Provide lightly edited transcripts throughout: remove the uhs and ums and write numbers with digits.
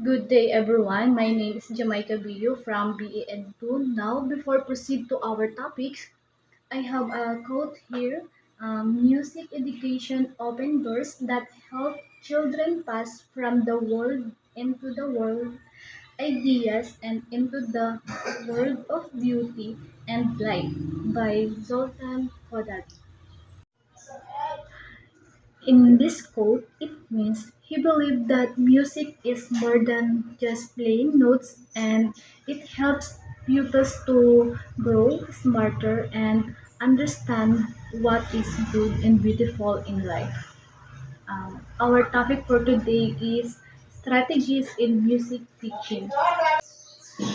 Good day, everyone. My name is Jamaica Biyo from BAN2. Now, before proceed to our topics, I have a quote here. Music education open doors that help children pass from the world into the world ideas and into the world of beauty and light by Zoltan Kodat. In this quote, it means he believed that music is more than just playing notes and it helps pupils to grow smarter and understand what is good and beautiful in life. Our topic for today is strategies in music teaching.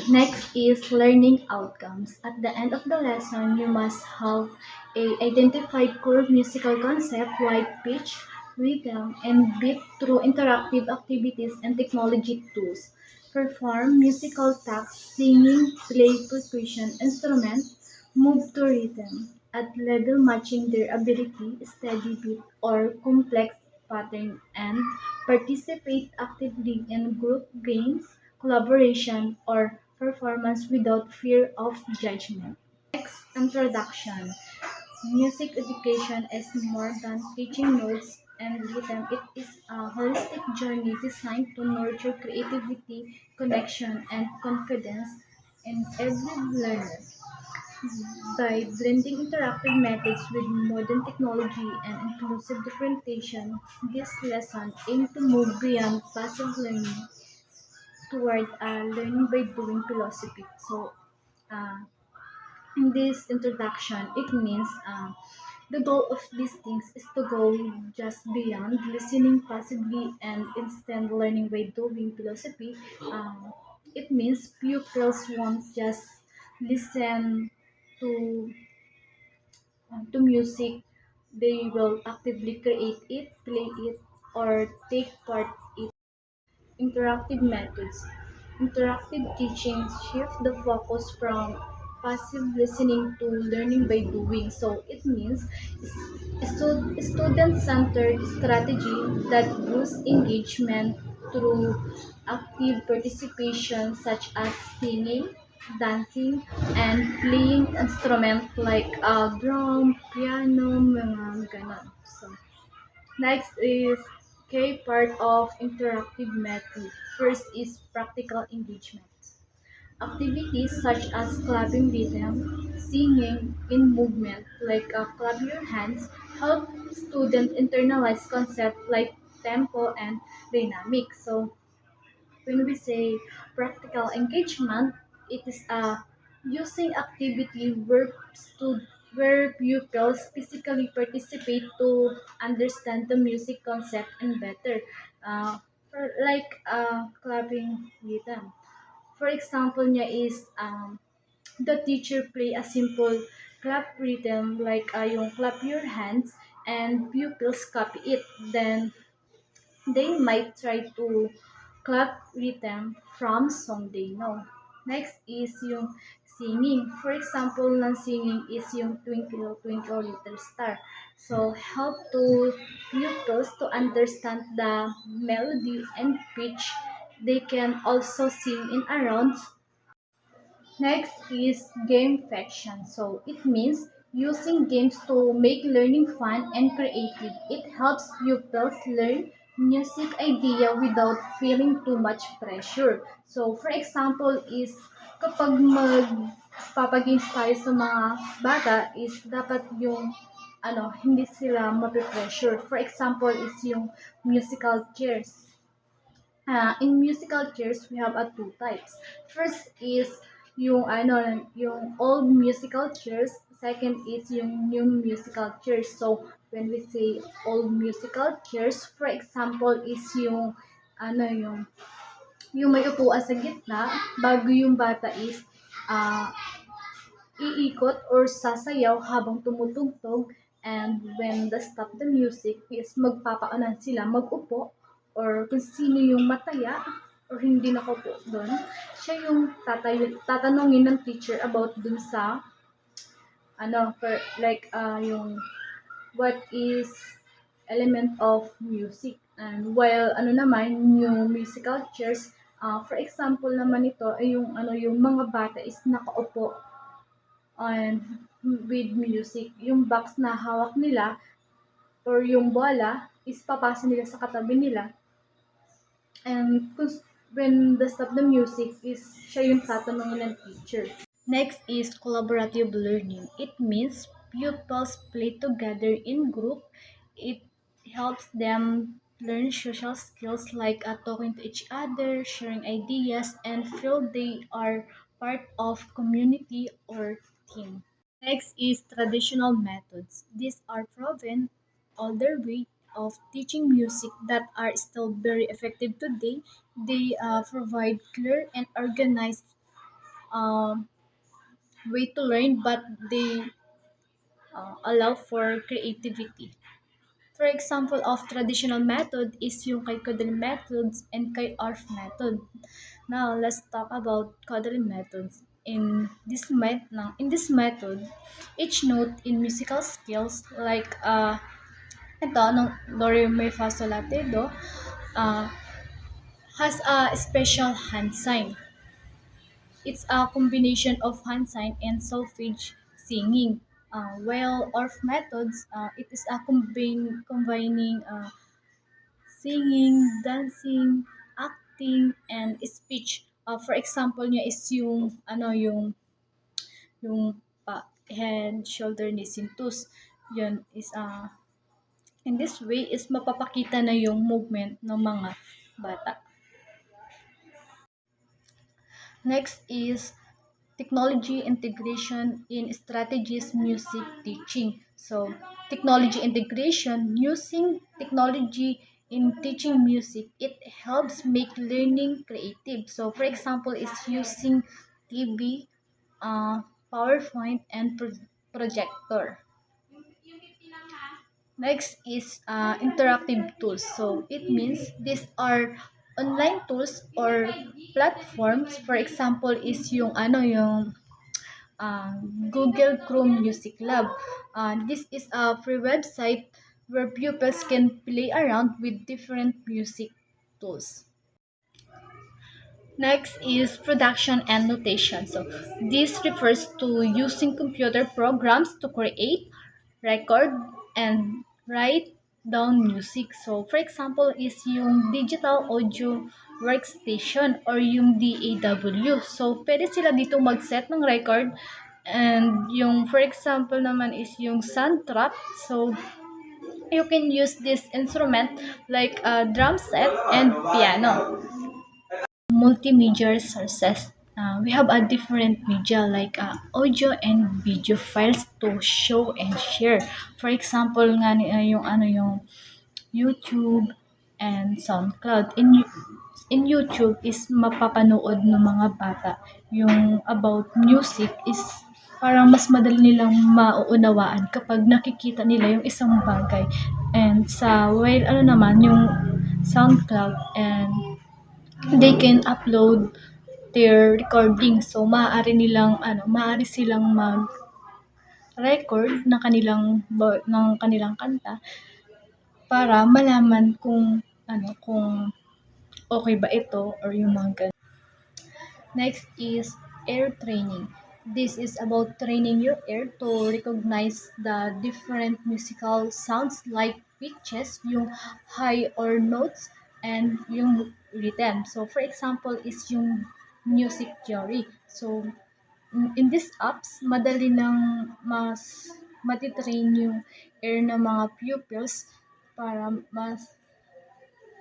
Next is learning outcomes. At the end of the lesson, you must have a identified core musical concept like pitch, rhythm, and beat through interactive activities and technology tools. Perform musical tasks, singing, play percussion instrument, move to rhythm at level matching their ability, steady beat, or complex pattern, and participate actively in group games, collaboration, or performance without fear of judgment. Next, introduction. Music education is more than teaching notes and rhythm. It is a holistic journey designed to nurture creativity, connection, and confidence in every learner. By blending interactive methods with modern technology and inclusive differentiation, this lesson aims to move beyond passive learning toward a learning by doing philosophy. Uh, in this introduction, it means the goal of these things is to go just beyond listening passively and instead learning by doing philosophy. It means pupils won't just listen to music, they will actively create it, play it, or take part in interactive methods. Interactive teaching shifts the focus from passive listening to learning by doing. So it means student-centered strategy that boosts engagement through active participation such as singing, dancing, and playing instrument like drum, piano, mga ganon. So, next is K part of interactive method. First is practical engagement. Activities such as clapping rhythm, singing in movement like clap your hands help students internalize concepts like tempo and dynamic. So when we say practical engagement, it is a using activity where pupils physically participate to understand the music concept and better, like clapping rhythm. For example, niya is the teacher play a simple clap rhythm like yung clap your hands and pupils copy it. Then they might try to clap rhythm from song they know. Next is yung singing. For example, ng singing is yung Twinkle Twinkle Little Star. So, help to pupils to understand the melody and pitch. They can also sing in a round. Next is gamification. So it means using games to make learning fun and creative. It helps pupils learn music idea without feeling too much pressure. So for example is kapag magpapagames tayo sa mga bata is dapat yung hindi sila mape-pressure. For example is yung musical chairs. In musical chairs, we have two types. First is yung old musical chairs. Second is yung new musical chairs. So, when we say old musical chairs, for example, is ano yung may upuan sa gitna bago yung bata is ah, iikot or sasayaw habang tumutugtog, and when the stop the music is magpapaanan sila magupo, or kung sino yung mataya or hindi nakaupo doon, siya yung tatanungin ng teacher about dun sa like yung what is element of music. And while naman yung musical chairs, For example naman ito ay yung mga bata is nakaupo and with music. Yung box na hawak nila or yung bola is papasa nila sa katabi nila. And when the stop the music is siya yung tatanungin ng teacher. Next is collaborative learning. It means pupils play together in group. It helps them learn social skills like talking to each other, sharing ideas, and feel they are part of community or team. Next is traditional methods. These are proven older way of teaching music that are still very effective today. They provide clear and organized um, way to learn, but they allow for creativity. For example of traditional method is yung kay Kodaly methods and kay ARF method. Now, let's talk about Kodaly methods. In this method, each note in musical scales like ito, ng do, re, mi, fa, sol, la, ti, do, uh, has a special hand sign. It's a combination of hand sign and solfege singing. While ORF methods, it is a combining singing, dancing, acting, and speech. For example niya is yung head, shoulder, knees, and toes. Yun is in this way is mapapakita na yung movement ng mga bata. Next is technology integration in strategies music teaching. So, technology integration, using technology in teaching music, it helps make learning creative. So, for example, is using TV, uh, PowerPoint, and projector. Next is interactive tools. So it means these are online tools or platforms. For example, is yung Google Chrome Music Lab. This is a free website where pupils can play around with different music tools. Next is production and notation. So this refers to using computer programs to create, record, and write down music. So for example is yung digital audio workstation or yung DAW. So pwede sila dito mag-set ng record and yung for example naman is yung soundtrack. So you can use this instrument like a drum set and piano. Multimedia sources. We have a different media like audio and video files to show and share. For example, nga yung YouTube and SoundCloud. In YouTube is mapapanood ng mga bata. Yung about music is parang mas madali nilang mauunawaan kapag nakikita nila yung isang bagay. And while naman yung SoundCloud and they can upload their recording. So maaari silang mag-record ng kanilang kanta para malaman kung okay ba ito or yung mga ganun. Next is ear training. This is about training your ear to recognize the different musical sounds like pitches, yung high or notes, and yung rhythm. So, for example, is yung music theory. So, in these apps, madali nang mas matitrain yung ear ng mga pupils para mas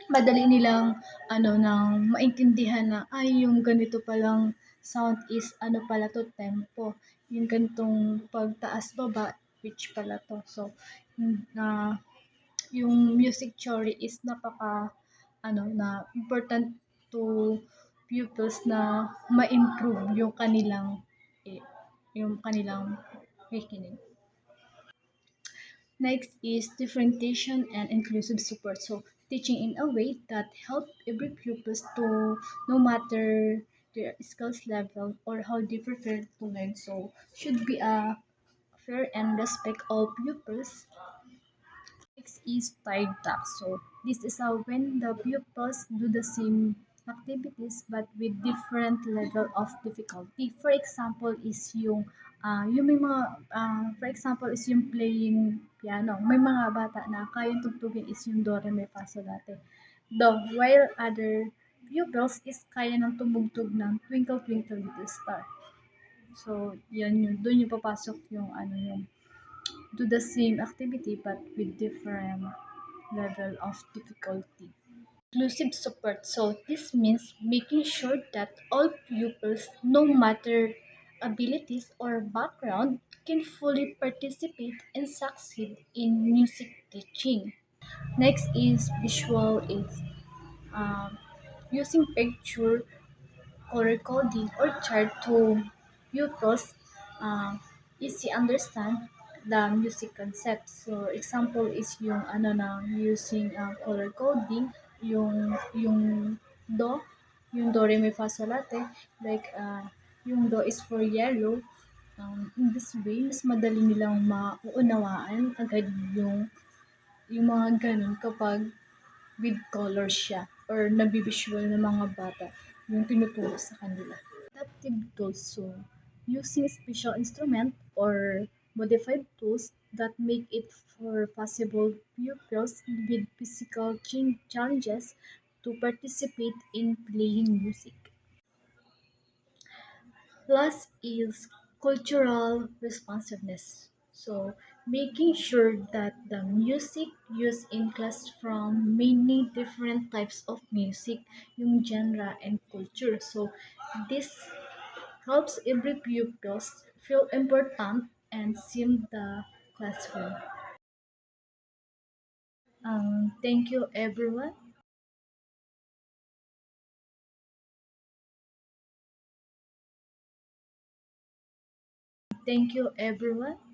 madali nilang nang maintindihan na ay yung ganito palang sound is pala 'to tempo, yung ganitong pagtaas baba pitch pala 'to. So, na yung music theory is na important to pupils na ma-improve yung kanilang pakikinig. Next is differentiation and inclusive support. So teaching in a way that help every pupils to no matter their skills level or how they prefer to learn. So should be a fair and respect all pupils. Next is tied task. So this is how when the pupils do the same activities but with different level of difficulty. For example is yung may mga for example is yung playing piano. May mga bata na kayang tugtugin is yung do, re, mi, fa, sol, la, te. Do, while other pupils is kaya ng tumugtog ng Twinkle Twinkle Little Star. So, yan yun. Doon yung papasok yung yung do the same activity but with different level of difficulty. Inclusive support. So this means making sure that all pupils, no matter abilities or background, can fully participate and succeed in music teaching. Next is visual aids. Um, Using picture or recording or chart to pupils easy understand the music concept. So example is yung using color coding yung do do re mi fa sol la te like yung do is for yellow. In this way mas madali nilang mauunawaan agad yung mga ganun kapag with colors siya or nabivisual ng mga bata yung tinuturo sa kanila. Adaptive tools, so using special instrument or modified tools that make it for possible pupils with physical challenges to participate in playing music. Plus is cultural responsiveness. So making sure that the music used in class from many different types of music, yung genre and culture. So this helps every pupil feel important and see the classroom. Thank you everyone. Thank you everyone.